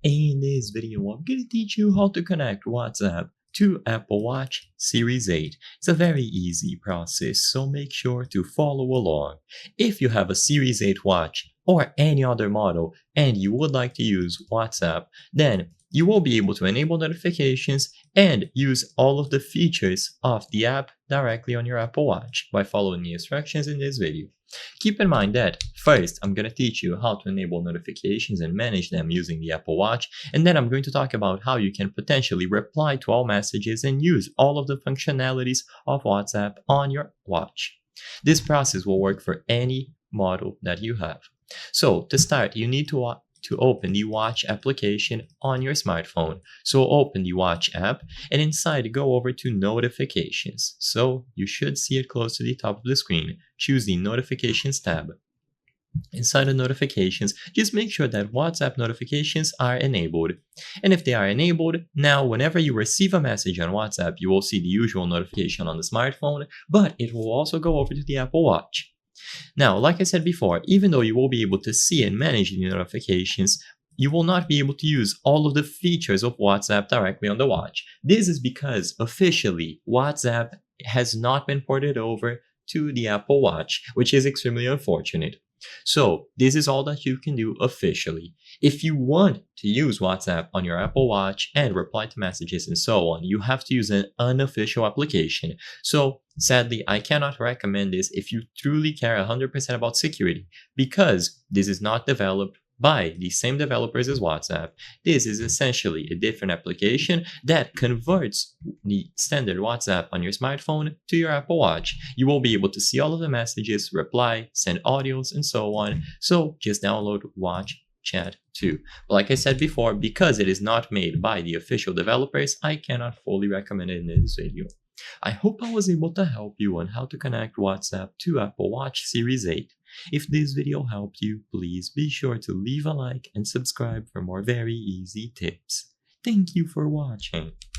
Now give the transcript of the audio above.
In this video, I'm going to teach you how to connect WhatsApp to Apple Watch Series 8. It's a very easy process, so make sure to follow along. If you have a Series 8 watch or any other model and you would like to use WhatsApp, then you will be able to enable notifications and use all of the features of the app directly on your Apple Watch by following the instructions in this video. Keep in mind that first, I'm going to teach you how to enable notifications and manage them using the Apple Watch, and then I'm going to talk about how you can potentially reply to all messages and use all of the functionalities of WhatsApp on your watch. This process will work for any model that you have. So to start, you need to open the Watch application on your smartphone. So open the Watch app and inside go over to Notifications. So you should see it close to the top of the screen. Choose the Notifications tab. Inside the notifications, just make sure that WhatsApp notifications are enabled. And if they are enabled, now whenever you receive a message on WhatsApp, you will see the usual notification on the smartphone, but it will also go over to the Apple Watch. Now, like I said before, even though you will be able to see and manage the notifications, you will not be able to use all of the features of WhatsApp directly on the watch. This is because officially WhatsApp has not been ported over to the Apple Watch, which is extremely unfortunate. So this is all that you can do officially. If you want to use WhatsApp on your Apple Watch and reply to messages and so on, you have to use an unofficial application. So sadly, I cannot recommend this if you truly care 100% about security, because this is not developed by the same developers as WhatsApp. This is essentially a different application that converts the standard WhatsApp on your smartphone to your Apple Watch. You will be able to see all of the messages, reply, send audios, and so on. So just download Watch Chat 2. But like I said before, because it is not made by the official developers, I cannot fully recommend it in this video. I hope I was able to help you on how to connect WhatsApp to Apple Watch Series 8. If this video helped you, please be sure to leave a like and subscribe for more very easy tips. Thank you for watching.